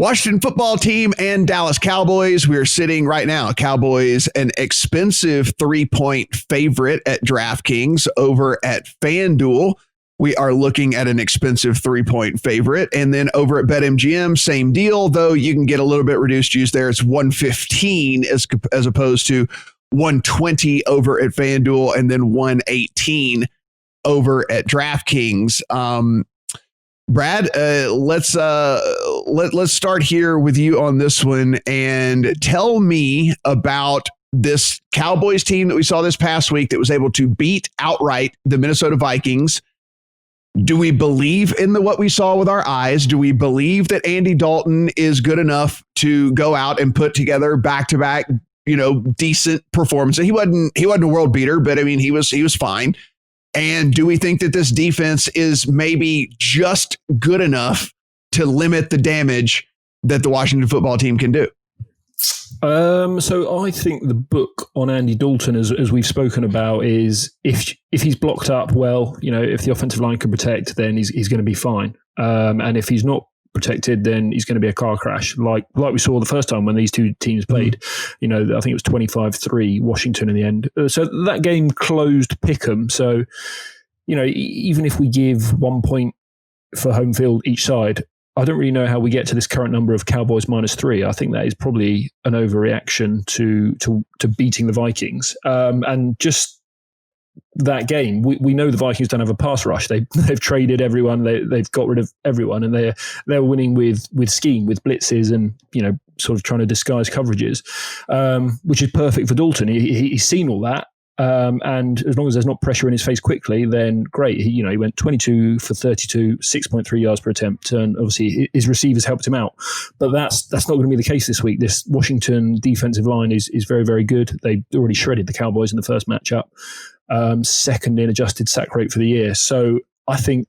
Washington football team and Dallas Cowboys. We are sitting right now. Cowboys, an expensive 3-point favorite at DraftKings. Over at FanDuel, we are looking at an expensive 3-point favorite. And then over at BetMGM, same deal, though you can get a little bit reduced juice there. It's 115 as opposed to 120 over at FanDuel, and then 118 over at DraftKings. Brad, let's start here with you on this one and tell me about this Cowboys team that we saw this past week that was able to beat outright the Minnesota Vikings. Do we believe in what we saw with our eyes? Do we believe that Andy Dalton is good enough to go out and put together back-to-back, decent performances? He wasn't a world beater, but I mean, he was fine. And do we think that this defense is maybe just good enough to limit the damage that the Washington football team can do? So I think the book on Andy Dalton, as we've spoken about, is if he's blocked up well, if the offensive line can protect, then he's going to be fine. And if he's not protected, then he's going to be a car crash, like we saw the first time when these two teams played. I think it was 25-3 Washington in the end. So that game closed pick'em. So, even if we give 1 point for home field each side, I don't really know how we get to this current number of Cowboys -3. I think that is probably an overreaction to beating the Vikings. And just that game, we know the Vikings don't have a pass rush. They've traded everyone. They've got rid of everyone, and they're winning with scheme, with blitzes, and sort of trying to disguise coverages, which is perfect for Dalton. He's seen all that, and as long as there's not pressure in his face quickly, then great. He went 22 for 32, 6.3 yards per attempt, and obviously his receivers helped him out. But that's not going to be the case this week. This Washington defensive line is very, very good. They already shredded the Cowboys in the first matchup. Second in adjusted sack rate for the year. So I think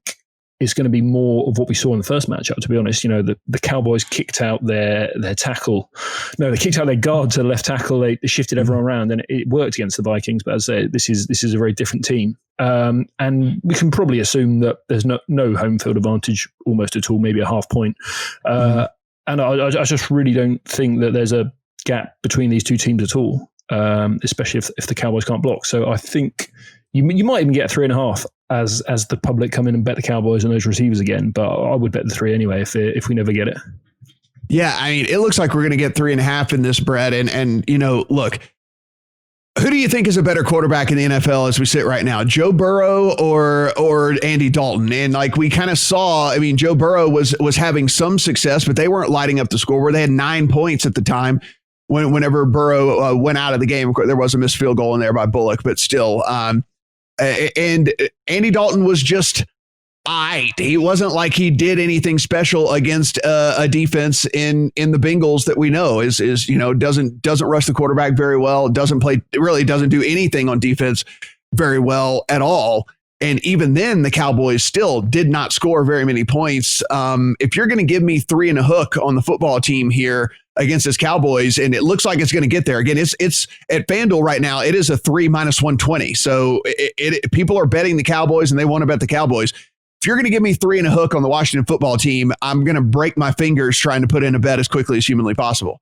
it's going to be more of what we saw in the first matchup, to be honest. The Cowboys kicked out their tackle. No, they kicked out their guard to left tackle. They shifted everyone around, and it worked against the Vikings. But as I say, this is a very different team. And we can probably assume that there's no home field advantage almost at all, maybe a half point. And I just really don't think that there's a gap between these two teams at all. Especially if the Cowboys can't block. So I think you might even get 3.5 as the public come in and bet the Cowboys and those receivers again. But I would bet the 3 anyway if we never get it. Yeah, I mean, it looks like we're going to get 3.5 in this, Brett. And look, who do you think is a better quarterback in the NFL as we sit right now, Joe Burrow or Andy Dalton? And like we kind of saw, I mean, Joe Burrow was having some success, but they weren't lighting up the scoreboard. They had 9 points at the time. Whenever Burrow went out of the game, of course, there was a missed field goal in there by Bullock, but still. And Andy Dalton was just he wasn't like he did anything special against a defense in the Bengals that we know is doesn't rush the quarterback very well, doesn't do anything on defense very well at all. And even then, the Cowboys still did not score very many points. If you're going to give me 3 and a hook on the football team here against this Cowboys, and it looks like it's going to get there. Again, it's at FanDuel right now. It is a 3 -120. So people are betting the Cowboys, and they want to bet the Cowboys. If you're going to give me 3 and a hook on the Washington football team, I'm going to break my fingers trying to put in a bet as quickly as humanly possible.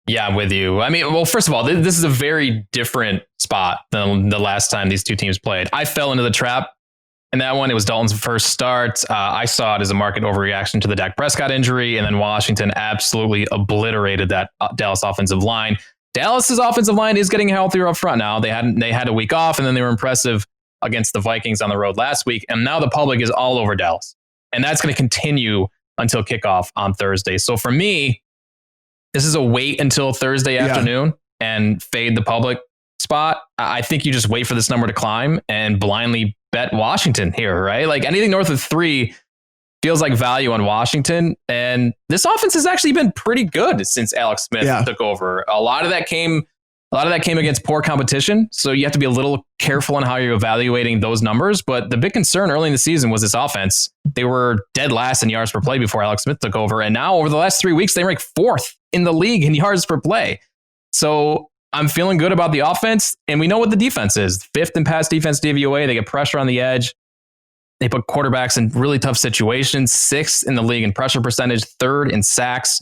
Yeah, I'm with you. I mean, well, first of all, this is a very different spot than the last time these two teams played. I fell into the trap in that one. It was Dalton's first start. I saw it as a market overreaction to the Dak Prescott injury, and then Washington absolutely obliterated that Dallas offensive line. Dallas's offensive line is getting healthier up front now. They had a week off, and then they were impressive against the Vikings on the road last week, and now the public is all over Dallas, and that's going to continue until kickoff on Thursday. So for me, this is a wait until Thursday afternoon and fade the public spot. I think you just wait for this number to climb and blindly bet Washington here, right? Like anything north of 3 feels like value on Washington. And this offense has actually been pretty good since Alex Smith took over. A lot of that came against poor competition. So you have to be a little careful on how you're evaluating those numbers. But the big concern early in the season was this offense. They were dead last in yards per play before Alex Smith took over. And now over the last 3 weeks, they rank 4th in the league in yards per play. So I'm feeling good about the offense. And we know what the defense is. 5th in pass defense DVOA. They get pressure on the edge. They put quarterbacks in really tough situations, 6th in the league in pressure percentage, 3rd in sacks.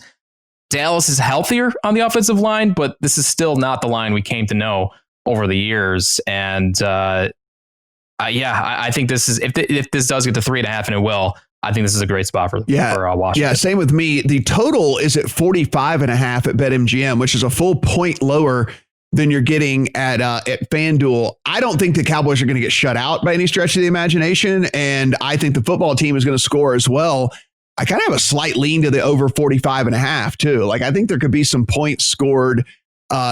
Dallas is healthier on the offensive line, but this is still not the line we came to know over the years. And I think this is, if this does get to 3.5, and it will, I think this is a great spot for Washington. Yeah, same with me. The total is at 45.5 at BetMGM, which is a full point lower than you're getting at FanDuel. I don't think the Cowboys are going to get shut out by any stretch of the imagination, and I think the football team is going to score as well. I kind of have a slight lean to the over 45.5 too. Like, I think there could be some points scored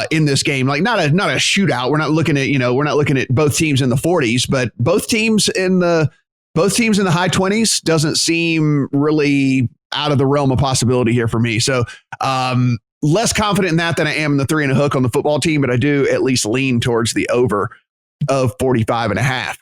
in this game. Like, not a shootout. We're not looking at both teams in the 40s, but both teams in the high 20s doesn't seem really out of the realm of possibility here for me. So less confident in that than I am in the 3 and a hook on the football team, but I do at least lean towards the over of 45.5.